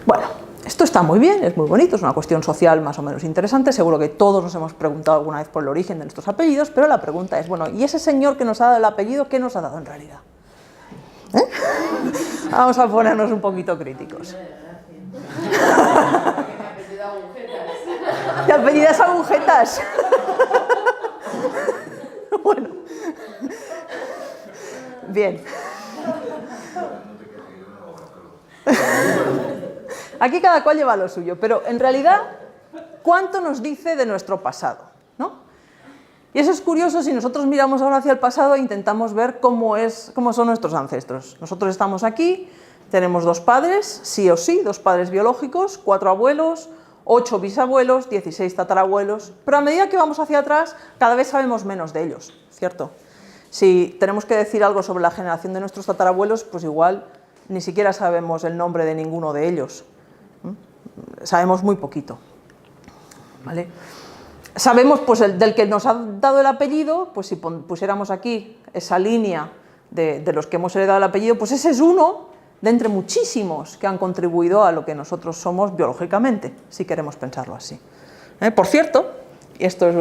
Bueno, esto está muy bien, es muy bonito, es una cuestión social más o menos interesante, seguro que todos nos hemos preguntado alguna vez por el origen de nuestros apellidos, pero la pregunta es, bueno, ¿y ese señor que nos ha dado el apellido, qué nos ha dado en realidad? Vamos a ponernos un poquito críticos. ¿Te apellidas Agujetas? Bueno. Bien. Aquí cada cual lleva lo suyo, pero en realidad, ¿cuánto nos dice de nuestro pasado? ¿No? Y eso es curioso si nosotros miramos ahora hacia el pasado e intentamos ver cómo son nuestros ancestros. Nosotros estamos aquí, tenemos 2 padres, sí o sí, 2 padres biológicos, 4 abuelos, 8 bisabuelos, 16 tatarabuelos, pero a medida que vamos hacia atrás, cada vez sabemos menos de ellos, ¿cierto? Si tenemos que decir algo sobre la generación de nuestros tatarabuelos, pues igual ni siquiera sabemos el nombre de ninguno de ellos. Sabemos muy poquito, ¿vale? Sabemos pues del que nos ha dado el apellido, pues si pusiéramos aquí esa línea de los que hemos heredado el apellido, pues ese es uno de entre muchísimos que han contribuido a lo que nosotros somos biológicamente, si queremos pensarlo así. Por cierto, y esto es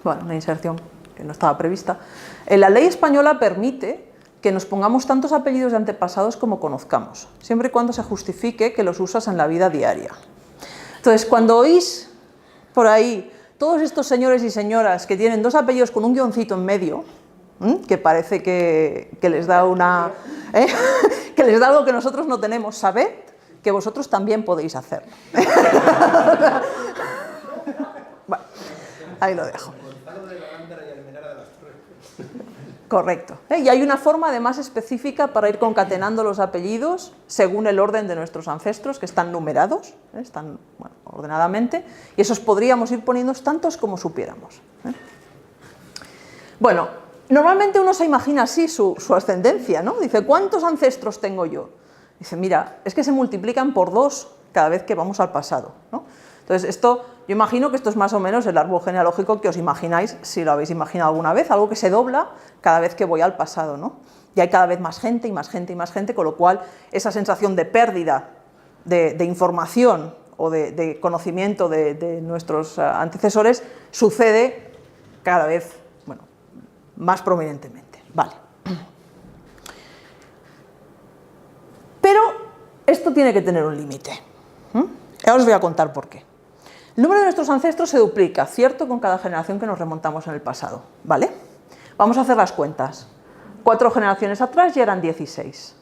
una inserción que no estaba prevista, la ley española permite que nos pongamos tantos apellidos de antepasados como conozcamos, siempre y cuando se justifique que los usas en la vida diaria. Entonces, cuando oís por ahí todos estos señores y señoras que tienen 2 apellidos con un guioncito en medio, que parece que les da que les da algo que nosotros no tenemos, sabed que vosotros también podéis hacerlo. Bueno, ahí lo dejo. Correcto. Y hay una forma además específica para ir concatenando los apellidos según el orden de nuestros ancestros, que están numerados, están ordenadamente, y esos podríamos ir poniendo tantos como supiéramos. Bueno, normalmente uno se imagina así su ascendencia, ¿no? Dice, ¿cuántos ancestros tengo yo? Dice, mira, es que se multiplican por 2 cada vez que vamos al pasado, ¿no? Entonces, yo imagino que esto es más o menos el árbol genealógico que os imagináis, si lo habéis imaginado alguna vez, algo que se dobla cada vez que voy al pasado, ¿no? Y hay cada vez más gente y más gente y más gente, con lo cual esa sensación de pérdida de información o de conocimiento de nuestros antecesores sucede cada vez, más prominentemente. Vale. Pero esto tiene que tener un límite. Ahora os voy a contar por qué. El número de nuestros ancestros se duplica, ¿cierto?, con cada generación que nos remontamos en el pasado, ¿vale? Vamos a hacer las cuentas. 4 generaciones atrás ya eran 16.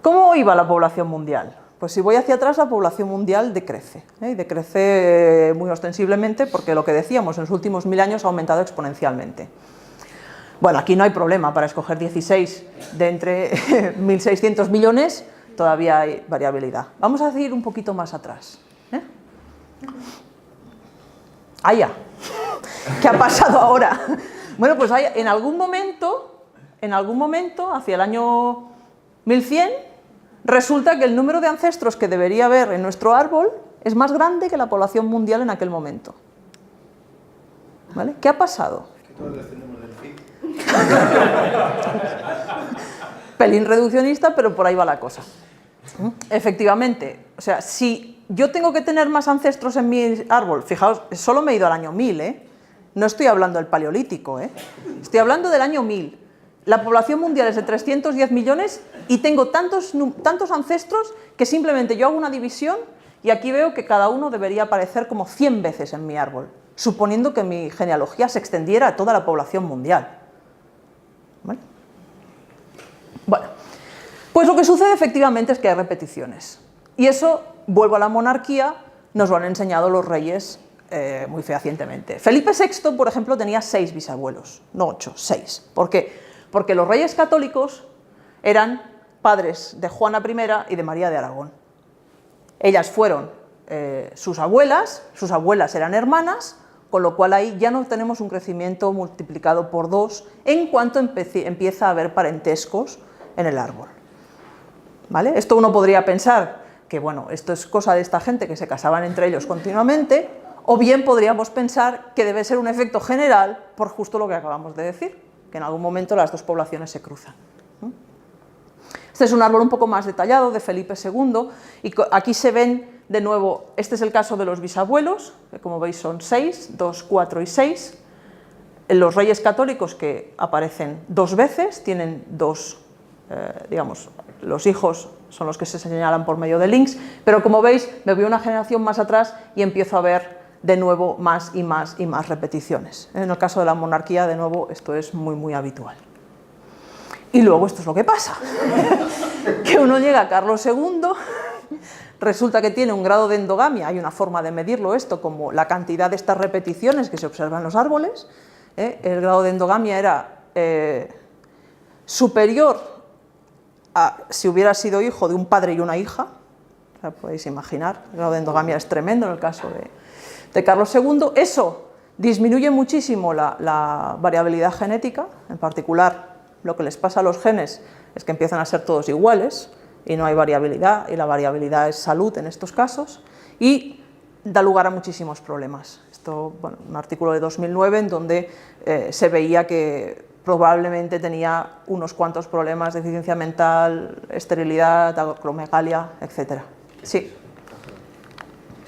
¿Cómo iba la población mundial? Pues si voy hacia atrás, la población mundial decrece, y decrece muy ostensiblemente porque lo que decíamos, en los últimos 1000 años ha aumentado exponencialmente. Bueno, aquí no hay problema para escoger 16 de entre 1.600 millones, todavía hay variabilidad. Vamos a ir un poquito más atrás. Ya. ¿Qué ha pasado ahora? Bueno, pues en algún momento, hacia el año 1100, resulta que el número de ancestros que debería haber en nuestro árbol es más grande que la población mundial en aquel momento. ¿Vale? ¿Qué ha pasado? Que todos descendemos del Cid. Pelín reduccionista, pero por ahí va la cosa. Efectivamente, o sea, si yo tengo que tener más ancestros en mi árbol, fijaos, solo me he ido al año 1000, no estoy hablando del Paleolítico, estoy hablando del año 1000. La población mundial es de 310 millones y tengo tantos ancestros que simplemente yo hago una división y aquí veo que cada uno debería aparecer como 100 veces en mi árbol, suponiendo que mi genealogía se extendiera a toda la población mundial. ¿Vale? Bueno, pues lo que sucede efectivamente es que hay repeticiones. Y eso, vuelvo a la monarquía, nos lo han enseñado los reyes muy fehacientemente. Felipe VI, por ejemplo, tenía 6 bisabuelos, no 8, 6. ¿Por qué? Porque los reyes católicos eran padres de Juana I y de María de Aragón. Ellas fueron sus abuelas eran hermanas, con lo cual ahí ya no tenemos un crecimiento multiplicado por 2 en cuanto empieza a haber parentescos en el árbol. ¿Vale? Esto uno podría pensar que, bueno, esto es cosa de esta gente que se casaban entre ellos continuamente, o bien podríamos pensar que debe ser un efecto general por justo lo que acabamos de decir, que en algún momento las 2 poblaciones se cruzan. Este Este es un árbol un poco más detallado de Felipe II y aquí se ven de nuevo, este es el caso de los bisabuelos, que como veis son 6, 2, 4 y 6. Los reyes católicos que aparecen 2 veces, tienen 2, digamos, los hijos son los que se señalan por medio de links, pero como veis me voy una generación más atrás y empiezo a ver de nuevo más y más y más repeticiones. En el caso de la monarquía, de nuevo, esto es muy habitual. Y luego esto es lo que pasa, que uno llega a Carlos II, resulta que tiene un grado de endogamia, hay una forma de medirlo esto, como la cantidad de estas repeticiones que se observan en los árboles, el grado de endogamia era superior a si hubiera sido hijo de un padre y una hija, o sea, podéis imaginar, el grado de endogamia es tremendo en el caso de Carlos II, eso disminuye muchísimo la variabilidad genética, en particular lo que les pasa a los genes es que empiezan a ser todos iguales y no hay variabilidad, y la variabilidad es salud en estos casos, y da lugar a muchísimos problemas. Esto, bueno, un artículo de 2009 en donde se veía que probablemente tenía unos cuantos problemas de deficiencia mental, esterilidad, acromegalia, etc. Sí.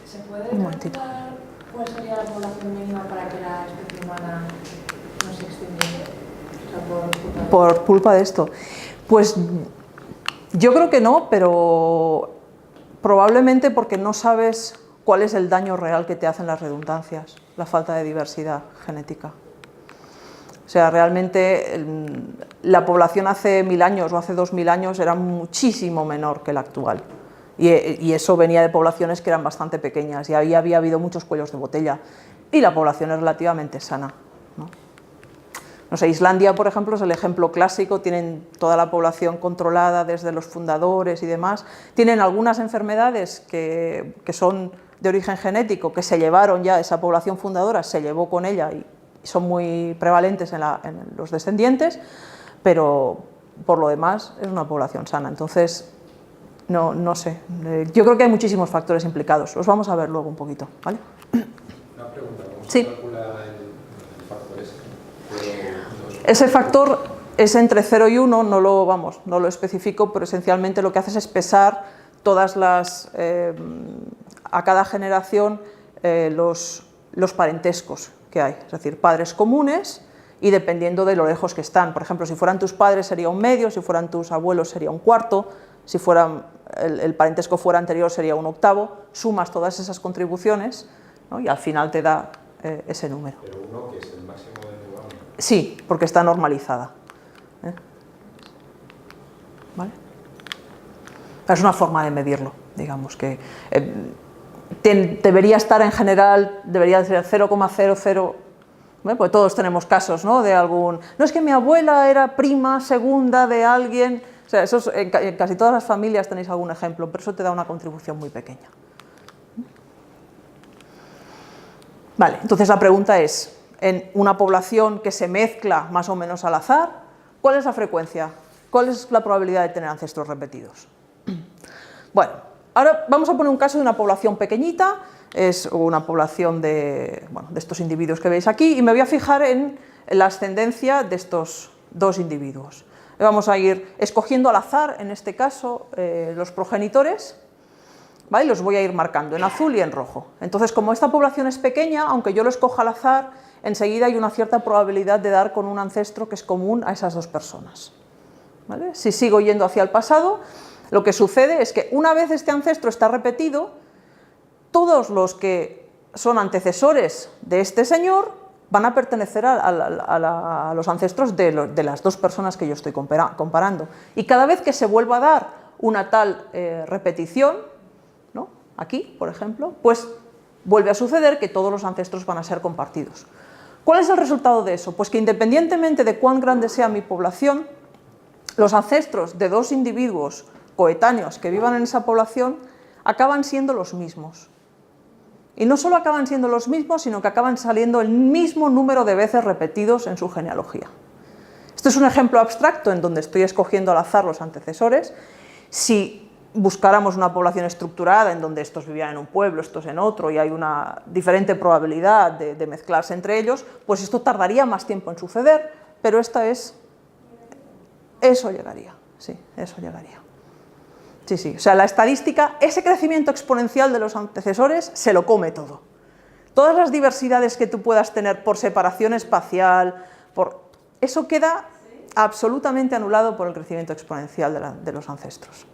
¿Se puede calcular cuál sería la población mínima para que la especie humana no se extinguiese? Por culpa de esto. Pues yo creo que no, pero probablemente porque no sabes cuál es el daño real que te hacen las redundancias, la falta de diversidad genética. O sea, realmente la población hace 1000 años o hace 2000 años era muchísimo menor que la actual. Y eso venía de poblaciones que eran bastante pequeñas y ahí había habido muchos cuellos de botella. Y la población es relativamente sana, ¿no? No sé, Islandia, por ejemplo, es el ejemplo clásico, tienen toda la población controlada desde los fundadores y demás. Tienen algunas enfermedades que son de origen genético, que se llevaron ya, esa población fundadora se llevó con ella y son muy prevalentes en los descendientes, pero por lo demás es una población sana. Entonces, no sé, yo creo que hay muchísimos factores implicados, los vamos a ver luego un poquito, ¿vale? Una pregunta, ¿cómo Sí. se calcula el factor ese? Ese factor es entre 0 y 1, no lo especifico, pero esencialmente lo que hace es pesar todas las, a cada generación los parentescos que hay, es decir, padres comunes y dependiendo de lo lejos que están. Por ejemplo, si fueran tus padres sería un medio, si fueran tus abuelos sería un cuarto, si el parentesco fuera anterior sería un octavo, sumas todas esas contribuciones, ¿no? Y al final te da ese número. Pero uno que es el máximo de endogamia. Sí, porque está normalizada. ¿Vale? Es una forma de medirlo, digamos que debería estar en general, debería ser 0,00, pues todos tenemos casos, ¿no? De algún, no es que mi abuela era prima segunda de alguien, o sea, eso en casi todas las familias tenéis algún ejemplo, pero eso te da una contribución muy pequeña. Vale, entonces la pregunta es, en una población que se mezcla más o menos al azar, ¿cuál es la frecuencia? ¿Cuál es la probabilidad de tener ancestros repetidos? Bueno, ahora vamos a poner un caso de una población pequeñita, es una población de estos individuos que veis aquí, y me voy a fijar en la ascendencia de estos 2 individuos. Vamos a ir escogiendo al azar, en este caso, los progenitores, ¿vale? Los voy a ir marcando en azul y en rojo. Entonces, como esta población es pequeña, aunque yo lo escoja al azar, enseguida hay una cierta probabilidad de dar con un ancestro que es común a esas 2 personas. ¿Vale? Si sigo yendo hacia el pasado, lo que sucede es que una vez este ancestro está repetido, todos los que son antecesores de este señor van a pertenecer a los ancestros de las 2 personas que yo estoy comparando. Y cada vez que se vuelva a dar una tal repetición, ¿no? Aquí, por ejemplo, pues vuelve a suceder que todos los ancestros van a ser compartidos. ¿Cuál es el resultado de eso? Pues que independientemente de cuán grande sea mi población, los ancestros de 2 individuos coetáneos que vivan en esa población acaban siendo los mismos. Y no solo acaban siendo los mismos, sino que acaban saliendo el mismo número de veces repetidos en su genealogía. Esto es un ejemplo abstracto en donde estoy escogiendo al azar los antecesores. Si buscáramos una población estructurada en donde estos vivían en un pueblo, estos en otro, y hay una diferente probabilidad de mezclarse entre ellos, pues esto tardaría más tiempo en suceder, pero eso llegaría, sí, eso llegaría. Sí, sí. O sea, la estadística, ese crecimiento exponencial de los antecesores, se lo come todo. Todas las diversidades que tú puedas tener por separación espacial, eso queda absolutamente anulado por el crecimiento exponencial de los ancestros.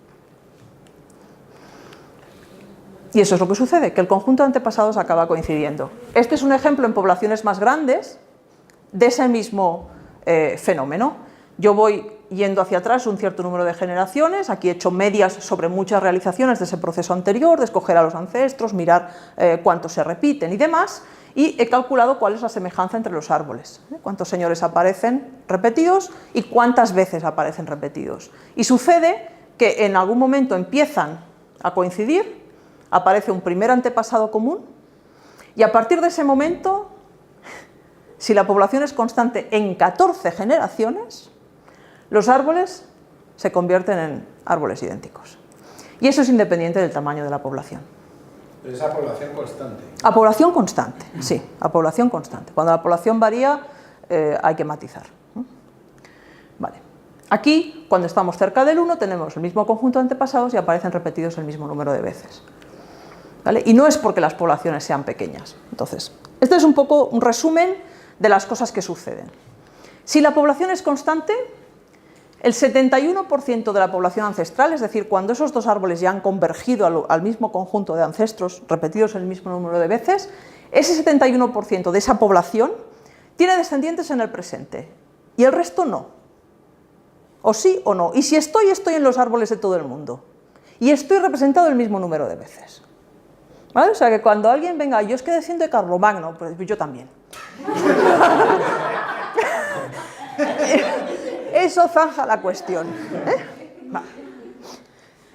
Y eso es lo que sucede, que el conjunto de antepasados acaba coincidiendo. Este es un ejemplo en poblaciones más grandes de ese mismo fenómeno. Yo voy yendo hacia atrás un cierto número de generaciones, aquí he hecho medias sobre muchas realizaciones de ese proceso anterior, de escoger a los ancestros, mirar cuántos se repiten y demás, y he calculado cuál es la semejanza entre los árboles, cuántos señores aparecen repetidos y cuántas veces aparecen repetidos. Y sucede que en algún momento empiezan a coincidir, aparece un primer antepasado común, y a partir de ese momento, si la población es constante en 14 generaciones, los árboles se convierten en árboles idénticos. Y eso es independiente del tamaño de la población. Pero esa población constante. A población constante, sí, a población constante. Cuando la población varía, hay que matizar. Vale. Aquí, cuando estamos cerca del 1, tenemos el mismo conjunto de antepasados y aparecen repetidos el mismo número de veces. ¿Vale? Y no es porque las poblaciones sean pequeñas. Entonces, este es un poco un resumen de las cosas que suceden. Si la población es constante, el 71% de la población ancestral, es decir, cuando esos dos árboles ya han convergido al mismo conjunto de ancestros, repetidos el mismo número de veces, ese 71% de esa población tiene descendientes en el presente y el resto no. O sí o no. Y si estoy en los árboles de todo el mundo y estoy representado el mismo número de veces. ¿Vale? O sea que cuando alguien venga, yo es que desciendo de Carlomagno, pues yo también. Eso zanja la cuestión. Vale.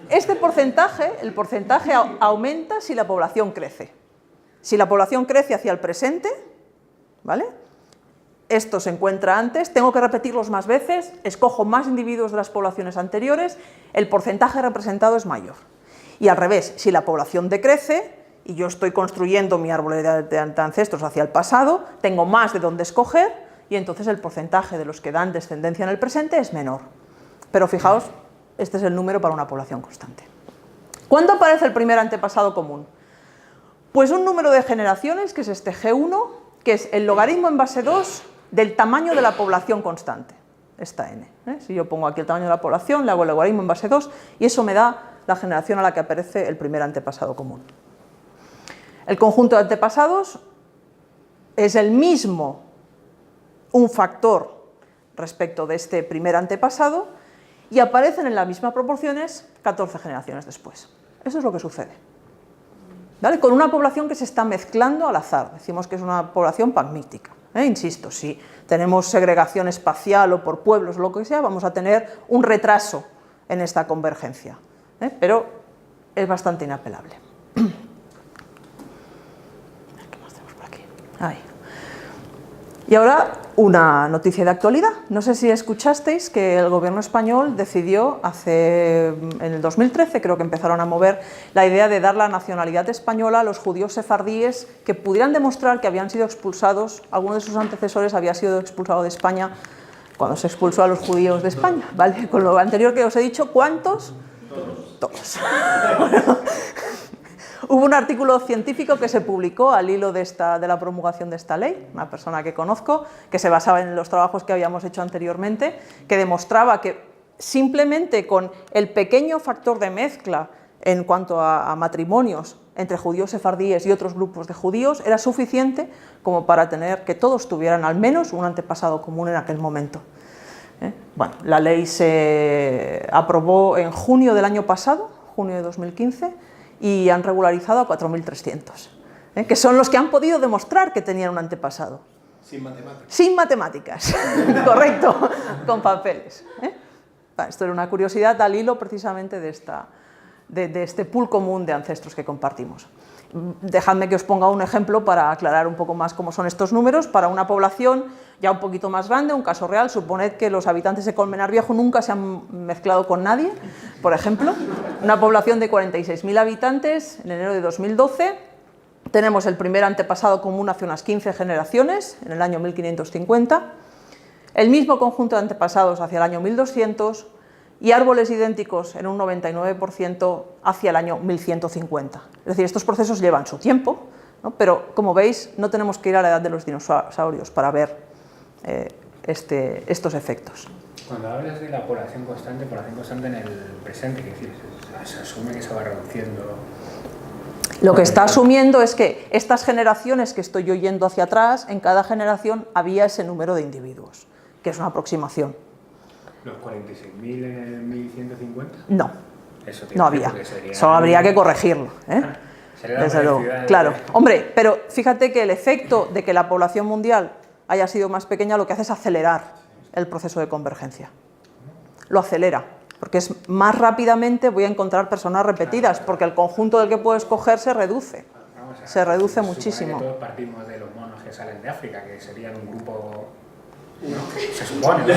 Este porcentaje, el porcentaje aumenta si la población crece. Si la población crece hacia el presente, ¿vale? Esto se encuentra antes, tengo que repetirlos más veces, escojo más individuos de las poblaciones anteriores, el porcentaje representado es mayor. Y al revés, si la población decrece y yo estoy construyendo mi árbol de ancestros hacia el pasado, tengo más de dónde escoger, y entonces el porcentaje de los que dan descendencia en el presente es menor. Pero fijaos, este es el número para una población constante. ¿Cuándo aparece el primer antepasado común? Pues un número de generaciones, que es este G1, que es el logaritmo en base 2 del tamaño de la población constante, esta n. Si yo pongo aquí el tamaño de la población, le hago el logaritmo en base 2 y eso me da la generación a la que aparece el primer antepasado común. El conjunto de antepasados es el mismo, un factor respecto de este primer antepasado, y aparecen en las mismas proporciones 14 generaciones después. Eso es lo que sucede. ¿Vale? Con una población que se está mezclando al azar, decimos que es una población pagmítica. Insisto, si tenemos segregación espacial o por pueblos o lo que sea, vamos a tener un retraso en esta convergencia, pero es bastante inapelable. ¿Qué más tenemos por aquí? Ahí. Y ahora una noticia de actualidad. No sé si escuchasteis que el gobierno español decidió en el 2013, creo que empezaron a mover la idea de dar la nacionalidad española a los judíos sefardíes que pudieran demostrar que habían sido expulsados, alguno de sus antecesores había sido expulsado de España cuando se expulsó a los judíos de España. ¿Vale? Con lo anterior que os he dicho, ¿cuántos? Todos. Bueno, hubo un artículo científico que se publicó al hilo de la promulgación de esta ley, una persona que conozco, que se basaba en los trabajos que habíamos hecho anteriormente, que demostraba que simplemente con el pequeño factor de mezcla en cuanto a matrimonios entre judíos sefardíes y otros grupos de judíos era suficiente como para tener que todos tuvieran al menos un antepasado común en aquel momento. Bueno, la ley se aprobó en junio del año pasado, junio de 2015, y han regularizado a 4.300, que son los que han podido demostrar que tenían un antepasado. Sin matemáticas. Sin matemáticas, correcto, con papeles. Esto era una curiosidad al hilo precisamente de este pool común de ancestros que compartimos. Dejadme que os ponga un ejemplo para aclarar un poco más cómo son estos números. Para una población ya un poquito más grande, un caso real, suponed que los habitantes de Colmenar Viejo nunca se han mezclado con nadie, por ejemplo. Una población de 46.000 habitantes, en enero de 2012, tenemos el primer antepasado común hace unas 15 generaciones, en el año 1550, el mismo conjunto de antepasados hacia el año 1200, y árboles idénticos en un 99% hacia el año 1150. Es decir, estos procesos llevan su tiempo, ¿no? Pero como veis no tenemos que ir a la edad de los dinosaurios para ver estos efectos. Cuando hablas de la población constante en el presente, ¿qué decir? Se asume que se va reduciendo. Lo que está asumiendo es que estas generaciones que estoy yo yendo hacia atrás, en cada generación había ese número de individuos, que es una aproximación. ¿Los 46.000 en el 1150? No, Eso no había. Solo habría que corregirlo, ¿eh? Desde luego, claro. Hombre, pero fíjate que el efecto de que la población mundial haya sido más pequeña lo que hace es acelerar el proceso de convergencia. Lo acelera, porque es más rápidamente voy a encontrar personas repetidas, porque el conjunto del que puedo escoger se reduce. Se reduce muchísimo. Todos partimos de los monos que salen de África, que serían un grupo... Se supone.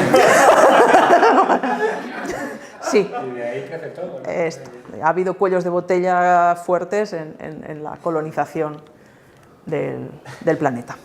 Sí. Y de ahí crece todo, ¿no? Ha habido cuellos de botella fuertes en la colonización del planeta.